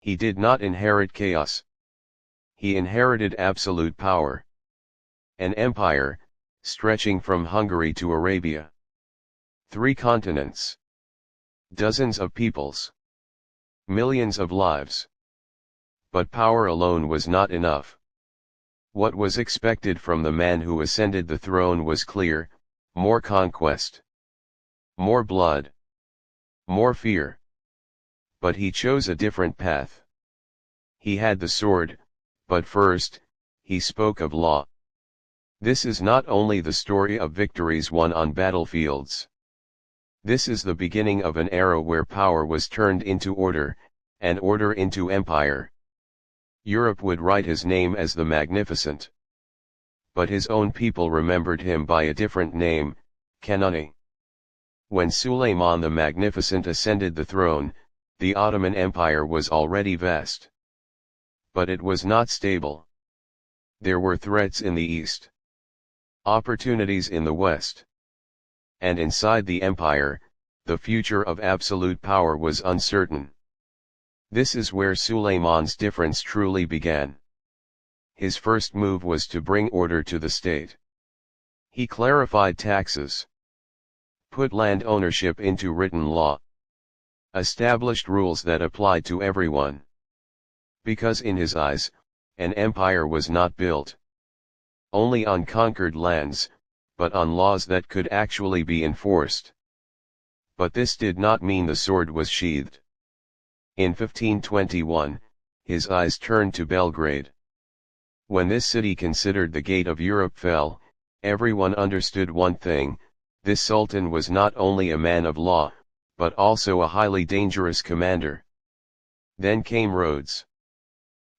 He did not inherit chaos. He inherited absolute power. An empire, stretching from Hungary to Arabia. 3 continents. Dozens of peoples. Millions of lives. But power alone was not enough. What was expected from the man who ascended the throne was clear: more conquest. More blood. More fear. But he chose a different path. He had the sword, but first, he spoke of law. This is not only the story of victories won on battlefields. This is the beginning of an era where power was turned into order, and order into empire. Europe would write his name as the Magnificent. But his own people remembered him by a different name, Kanuni. When Suleiman the Magnificent ascended the throne, the Ottoman Empire was already vast. But it was not stable. There were threats in the east. Opportunities in the west. And inside the empire, the future of absolute power was uncertain. This is where Suleiman's difference truly began. His first move was to bring order to the state. He clarified taxes. Put land ownership into written law. Established rules that applied to everyone. Because in his eyes, an empire was not built only on conquered lands, but on laws that could actually be enforced. But this did not mean the sword was sheathed. In 1521, his eyes turned to Belgrade. When this city considered the gate of Europe fell, everyone understood one thing: this Sultan was not only a man of law, but also a highly dangerous commander. Then came Rhodes.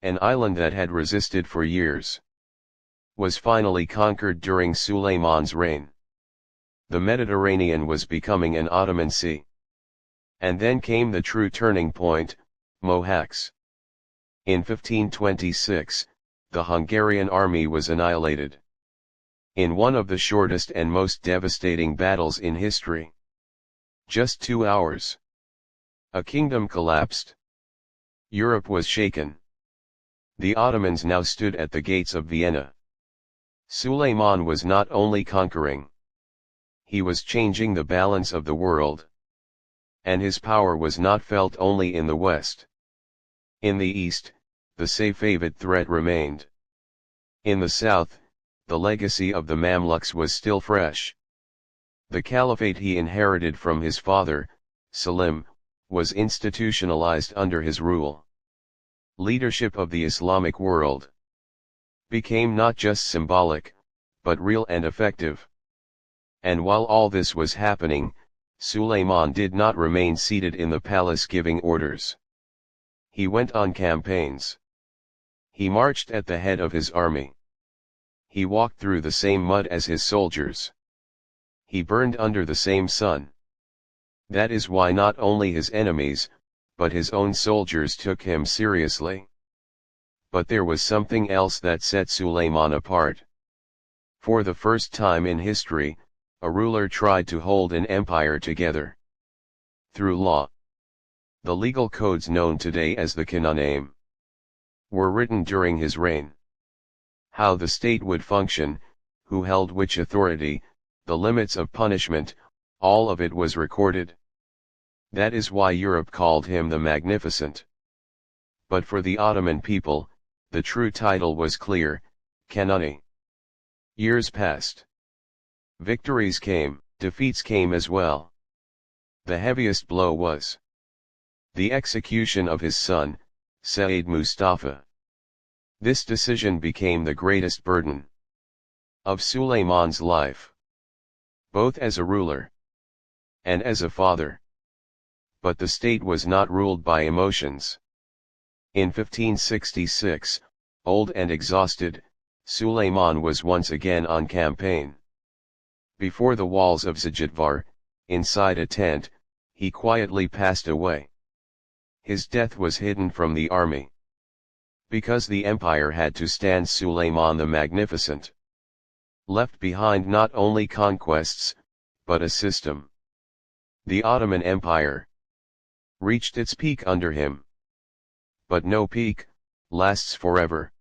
An island that had resisted for years was finally conquered during Suleiman's reign. The Mediterranean was becoming an Ottoman sea. And then came the true turning point, Mohács. In 1526, the Hungarian army was annihilated. In one of the shortest and most devastating battles in history. Just 2 hours. A kingdom collapsed. Europe was shaken. The Ottomans now stood at the gates of Vienna. Suleiman was not only conquering. He was changing the balance of the world. And his power was not felt only in the west. In the east, the Safavid threat remained. In the south, the legacy of the Mamluks was still fresh. The caliphate he inherited from his father, Selim, was institutionalized under his rule. Leadership of the Islamic world became not just symbolic, but real and effective. And while all this was happening, Suleiman did not remain seated in the palace giving orders. He went on campaigns. He marched at the head of his army. He walked through the same mud as his soldiers. He burned under the same sun. That is why not only his enemies, but his own soldiers took him seriously. But there was something else that set Suleiman apart. For the first time in history, a ruler tried to hold an empire together. Through law. The legal codes known today as the Kanuni were written during his reign. How the state would function, who held which authority, the limits of punishment, all of it was recorded. That is why Europe called him the Magnificent. But for the Ottoman people, the true title was clear: Kanuni. Years passed. Victories came, defeats came as well. The heaviest blow was the execution of his son, Said Mustafa. This decision became the greatest burden of Suleiman's life, both as a ruler and as a father. But the state was not ruled by emotions. In 1566, old and exhausted, Suleiman was once again on campaign. Before the walls of Zajitvar, inside a tent, he quietly passed away. His death was hidden from the army. Because the empire had to stand, Suleiman the Magnificent left behind not only conquests, but a system. The Ottoman Empire reached its peak under him. but no peak, lasts forever.